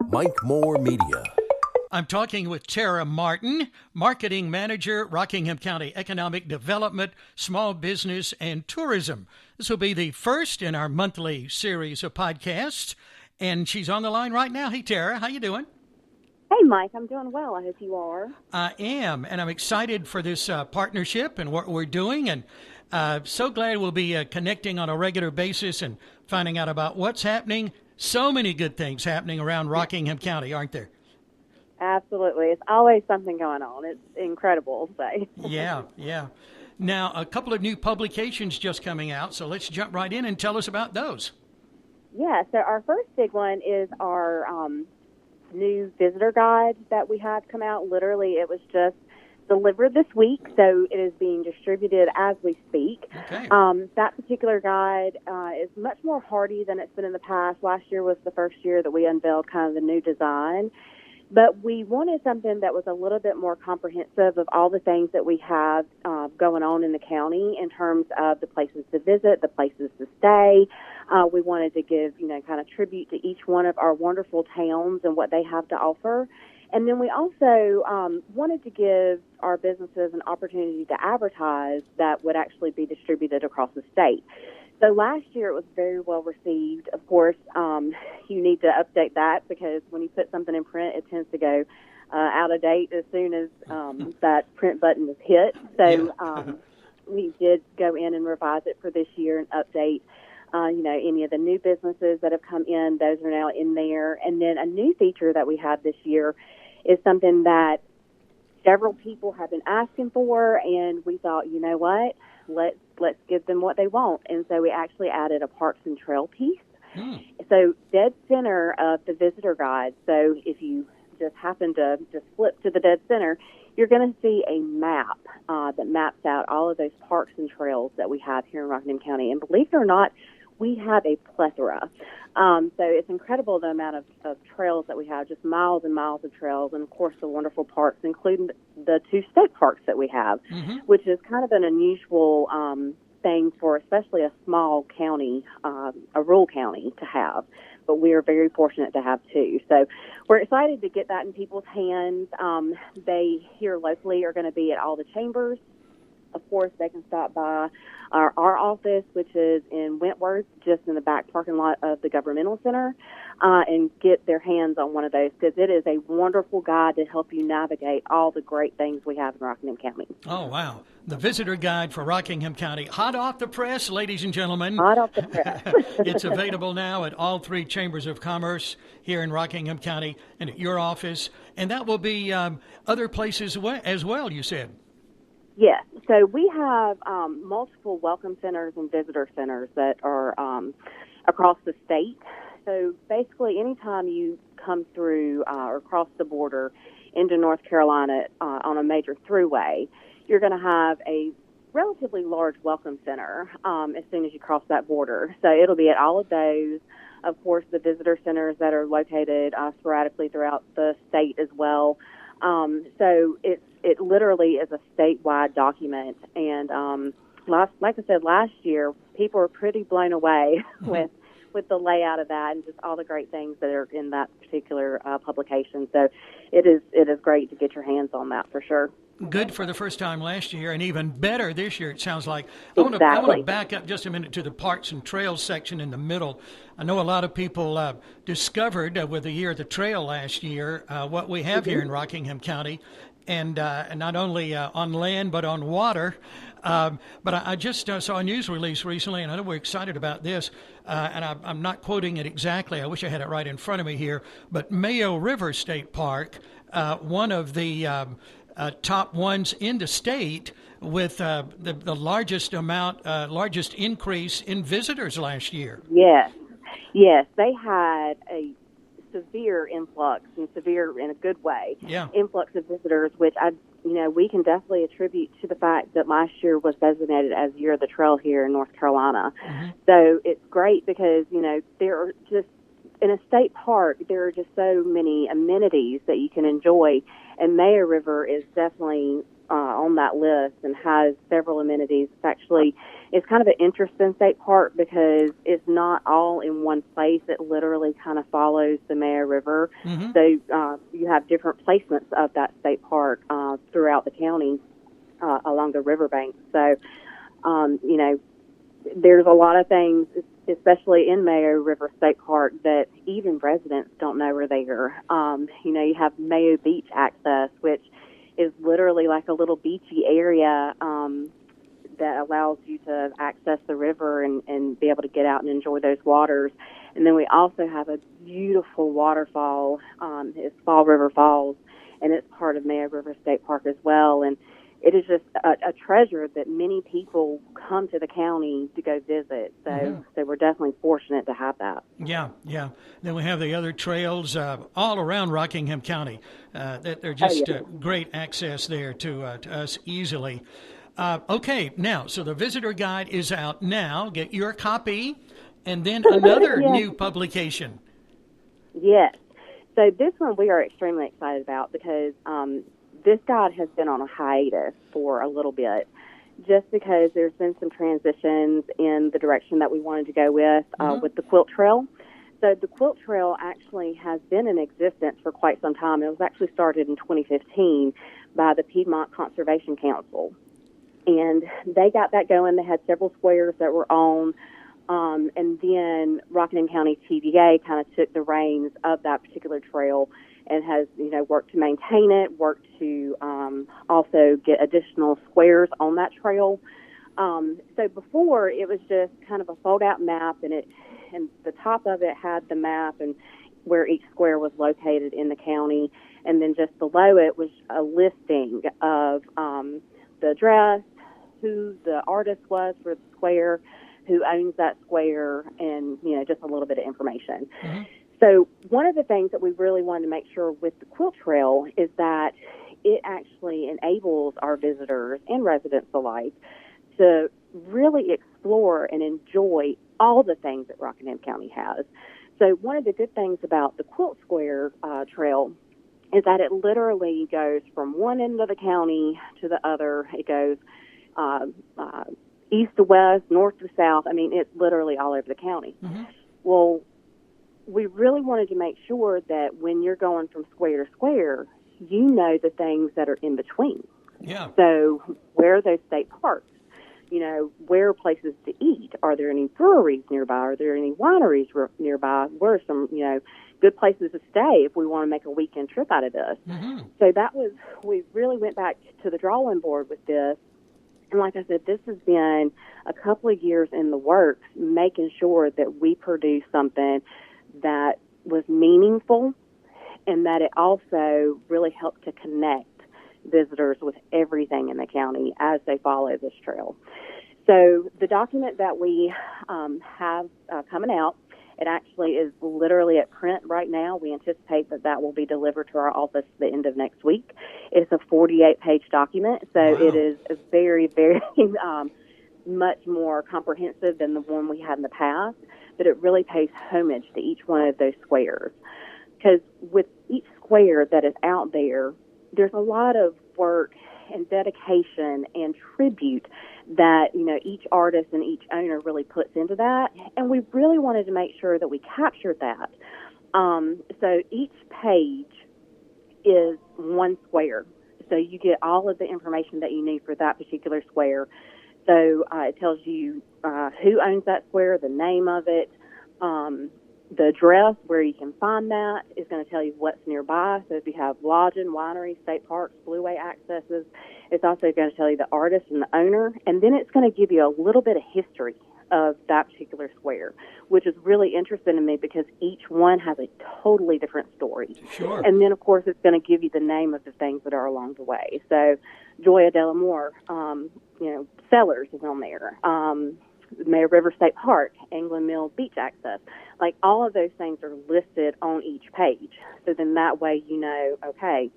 Mike Moore Media. I'm talking with Tara Martin, Marketing Manager, Rockingham County Economic Development, Small Business, and Tourism. This will be the first in our monthly series of podcasts, and she's on the line right now. Hey, Tara, how you doing? Hey, Mike, I'm doing well. I hope you are. I am, and I'm excited for this partnership and what we're doing, and so glad we'll be connecting on a regular basis and finding out about what's happening. So many good things happening around Rockingham County, aren't there? Absolutely. It's always something going on. It's incredible, say. Yeah. Now, a couple of new publications just coming out, so let's jump right in and tell us about those. Yeah, so our first big one is our new visitor guide that we had come out. Literally, it was just delivered this week, so it is being distributed as we speak. Okay. That particular guide is much more hardy than it's been in the past. Last year was the first year that we unveiled kind of the new design. But we wanted something that was a little bit more comprehensive of all the things that we have going on in the county in terms of the places to visit, the places to stay. We wanted to give, kind of tribute to each one of our wonderful towns and what they have to offer. And then we also wanted to give our businesses an opportunity to advertise that would actually be distributed across the state. So last year it was very well received. Of course, you need to update that because when you put something in print, it tends to go out of date as soon as that print button is hit. So we did go in and revise it for this year and update, any of the new businesses that have come in. Those are now in there. And then a new feature that we have this year is something that several people have been asking for, and we thought, you know what? Let's give them what they want. And so we actually added a Parks and Trail piece. So dead center of the visitor guide. So if you just happen to just flip to the dead center, you're going to see a map that maps out all of those parks and trails that we have here in Rockingham County. And believe it or not, we have a plethora. So it's incredible the amount of trails that we have, just miles and miles of trails, and, of course, the wonderful parks, including the 2 state parks that we have, which is kind of an unusual thing for especially a small county, a rural county, to have. But we are very fortunate to have 2. So we're excited to get that in people's hands. They here locally are going to be at all the chambers. Of course, they can stop by our office, which is in Wentworth, just in the back parking lot of the Governmental Center, and get their hands on one of those because it is a wonderful guide to help you navigate all the great things we have in Rockingham County. Oh, wow. The visitor guide for Rockingham County. Hot off the press, ladies and gentlemen. Hot off the press. It's available now at all 3 chambers of commerce here in Rockingham County and at your office. And that will be other places as well, you said. Yes. So we have multiple welcome centers and visitor centers that are across the state. So basically, anytime you come through or cross the border into North Carolina on a major thruway, you're going to have a relatively large welcome center as soon as you cross that border. So it'll be at all of those. Of course, the visitor centers that are located sporadically throughout the state as well. So it literally is a statewide document. And like I said, last year, people were pretty blown away with the layout of that and just all the great things that are in that particular publication. So it is great to get your hands on that for sure. Good for the first time last year, and even better this year, it sounds like. Exactly. I want to back up just a minute to the Parks and Trails section in the middle. I know a lot of people discovered with the Year of the Trail last year what we have here in Rockingham County, and not only on land but on water. But I just saw a news release recently, and I know we're excited about this, and I'm not quoting it exactly. I wish I had it right in front of me here. But Mayo River State Park, one of the top ones in the state with the largest increase in visitors last year. Yes, they had a severe influx, and severe in a good way, influx of visitors, which we can definitely attribute to the fact that last year was designated as Year of the Trail here in North Carolina. So it's great because, there are just, in a state park, there are just so many amenities that you can enjoy, and Mayo River is definitely on that list and has several amenities. It's kind of an interesting state park because it's not all in one place. It literally kind of follows the Mayo River. Mm-hmm. So you have different placements of that state park throughout the county along the riverbank. So, there's a lot of things, especially in Mayo River State Park, that even residents don't know are there. You have Mayo Beach access, which is literally like a little beachy area that allows you to access the river and be able to get out and enjoy those waters. And then we also have a beautiful waterfall. It's Fall River Falls, and it's part of Mayo River State Park as well. And it is just a treasure that many people come to the county to go visit. So we're definitely fortunate to have that. Yeah, yeah. Then we have the other trails all around Rockingham County. That they're just great access there to us easily. Okay, now, so the visitor guide is out now. Get your copy, and then another new publication. Yes. So this one we are extremely excited about because this guide has been on a hiatus for a little bit just because there's been some transitions in the direction that we wanted to go with the Quilt Trail. So the Quilt Trail actually has been in existence for quite some time. It was actually started in 2015 by the Piedmont Conservation Council. And they got that going. They had several squares that were on. And then Rockingham County TVA kind of took the reins of that particular trail and has, worked to maintain it, worked to also get additional squares on that trail. So before, it was just kind of a fold-out map, and the top of it had the map and where each square was located in the county. And then just below it was a listing of the address, who the artist was for the square, who owns that square, and, just a little bit of information. Mm-hmm. So one of the things that we really wanted to make sure with the Quilt Trail is that it actually enables our visitors and residents alike to really explore and enjoy all the things that Rockingham County has. So one of the good things about the Quilt Square Trail is that it literally goes from one end of the county to the other. It goes east to west, north to south. I mean, it's literally all over the county. Mm-hmm. Well, we really wanted to make sure that when you're going from square to square, you know the things that are in between. Yeah. So where are those state parks? Where are places to eat? Are there any breweries nearby? Are there any wineries nearby? Where are some, good places to stay if we want to make a weekend trip out of this? Mm-hmm. So we really went back to the drawing board with this. And like I said, this has been a couple of years in the works, making sure that we produce something that was meaningful and that it also really helped to connect visitors with everything in the county as they follow this trail. So the document that we have coming out, it actually is literally at print right now. We anticipate that will be delivered to our office at the end of next week. It's a 48-page document, so wow. It is a very, very much more comprehensive than the one we had in the past, but it really pays homage to each one of those squares. Because with each square that is out there, there's a lot of work and dedication and tribute that, each artist and each owner really puts into that. And we really wanted to make sure that we captured that. So each page is one square. So you get all of the information that you need for that particular square. So it tells you who owns that square, the name of it, the address where you can find that is going to tell you what's nearby. So if you have lodging, winery, state parks, blueway accesses, it's also going to tell you the artist and the owner. And then it's going to give you a little bit of history of that particular square, which is really interesting to me because each one has a totally different story. Sure. And then, of course, it's going to give you the name of the things that are along the way. So Joya Delamore, Sellers is on there. Mayo River State Park, England Mill Beach access. Like all of those things are listed on each page. So then that way okay,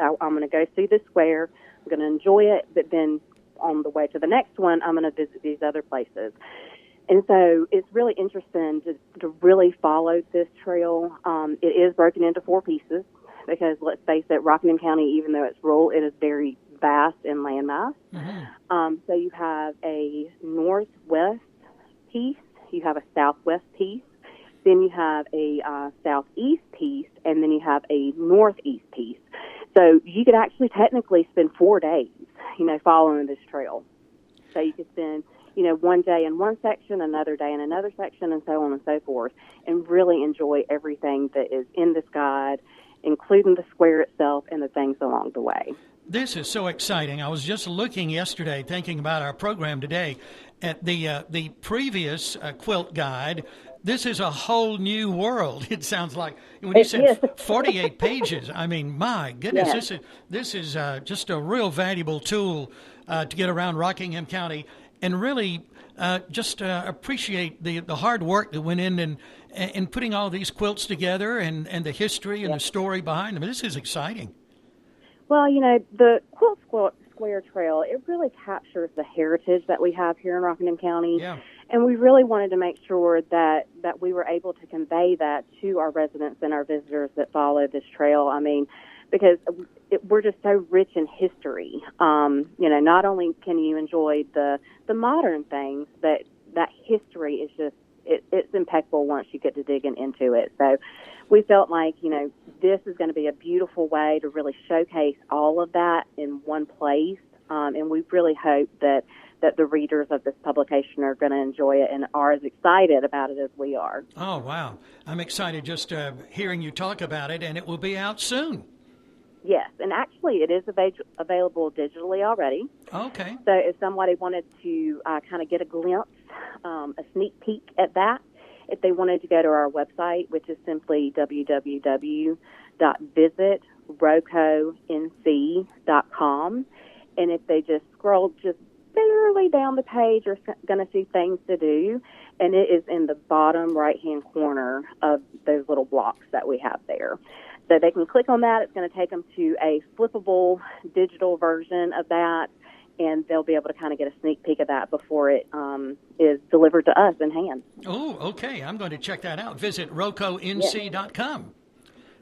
I'm going to go see this square, I'm going to enjoy it, but then on the way to the next one, I'm going to visit these other places. And so it's really interesting to really follow this trail. It is broken into 4 pieces because, let's face it, Rockingham County, even though it's rural, it is very, vast in landmass. So you have a northwest piece, you have a southwest piece, then you have a southeast piece, and then you have a northeast piece. So you could actually technically spend 4 days, following this trail. So you could spend, one day in one section, another day in another section, and so on and so forth, and really enjoy everything that is in this guide, including the square itself and the things along the way. This is so exciting. I was just looking yesterday, thinking about our program today, at the previous quilt guide. This is a whole new world. It sounds like when you said 48 pages. I mean, my goodness, this is just a real valuable tool to get around Rockingham County, and really just appreciate the hard work that went in putting all these quilts together, and the history and the story behind them. This is exciting. Well, the Quilt Square Trail, it really captures the heritage that we have here in Rockingham County. Yeah. And we really wanted to make sure that we were able to convey that to our residents and our visitors that follow this trail. I mean, because we're just so rich in history. Not only can you enjoy the modern things, but that history is just, it's impeccable once you get to digging into it. So we felt like, this is going to be a beautiful way to really showcase all of that in one place. And we really hope that the readers of this publication are going to enjoy it and are as excited about it as we are. Oh, wow. I'm excited just hearing you talk about it, and it will be out soon. Yes, and actually it is available digitally already. Okay. So if somebody wanted to kind of get a glimpse, a sneak peek at that, if they wanted to go to our website, which is simply www.visitroconc.com, and if they just scroll just barely down the page, you're going to see things to do, and it is in the bottom right-hand corner of those little blocks that we have there. So they can click on that. It's going to take them to a flippable digital version of that, and they'll be able to kind of get a sneak peek of that before it is delivered to us in hand. Oh, okay. I'm going to check that out. Visit roconc.com.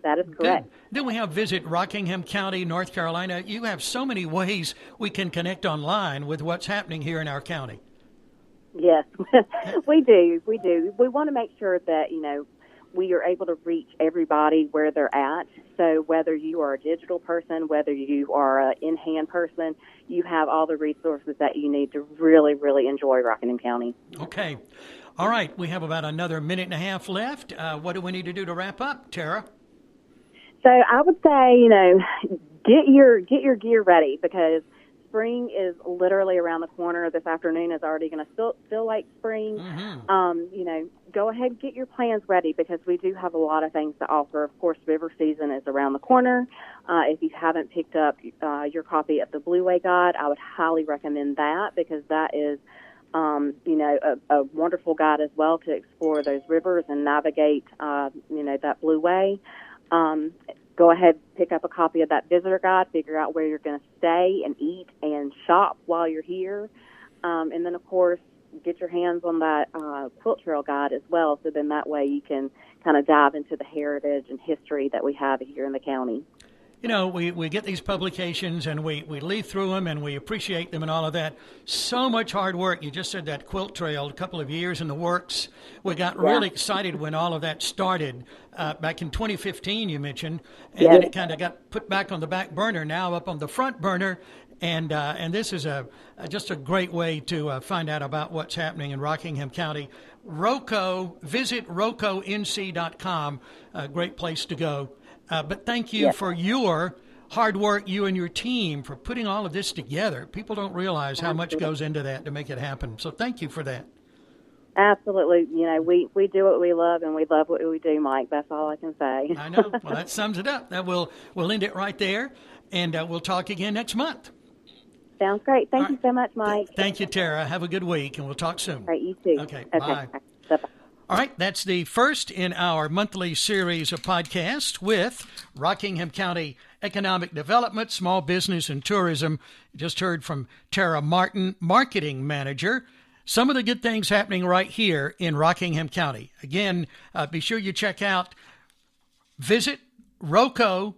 That is correct. Good. Then we have visit Rockingham County, North Carolina. You have so many ways we can connect online with what's happening here in our county. Yes, we do. We do. We want to make sure that, we are able to reach everybody where they're at. So whether you are a digital person, whether you are an in-hand person, you have all the resources that you need to really, really enjoy Rockingham County. Okay. All right. We have about another minute and a half left. What do we need to do to wrap up, Tara? So I would say, get your gear ready, because spring is literally around the corner. This afternoon is already going to feel like spring. Mm-hmm. Go ahead and get your plans ready, because we do have a lot of things to offer. Of course, river season is around the corner. If you haven't picked up your copy of the Blue Way Guide, I would highly recommend that, because that is, a wonderful guide as well to explore those rivers and navigate, that Blue Way. Go ahead, pick up a copy of that visitor guide, figure out where you're going to stay and eat and shop while you're here. And then, of course, get your hands on that quilt trail guide as well, so then that way you can kind of dive into the heritage and history that we have here in the county. We get these publications and we leaf through them and we appreciate them and all of that. So much hard work. You just said that quilt trail, a couple of years in the works. We got really excited when all of that started back in 2015, you mentioned, and then it kind of got put back on the back burner, now up on the front burner. And this is just a great way to find out about what's happening in Rockingham County. Visit roconc.com, a great place to go. But thank you for your hard work, you and your team, for putting all of this together. People don't realize how much goes into that to make it happen. So thank you for that. Absolutely. We do what we love, and we love what we do, Mike. That's all I can say. I know. Well, that sums it up. We'll end it right there, and we'll talk again next month. Sounds great. Thank you so much, Mike. Thank you, Tara. Have a good week, and we'll talk soon. All right, you too. Okay, bye. Bye-bye. All right, that's the first in our monthly series of podcasts with Rockingham County Economic Development, Small Business, and Tourism. You just heard from Tara Martin, Marketing Manager. Some of the good things happening right here in Rockingham County. Again, be sure you check out visit roconc.com.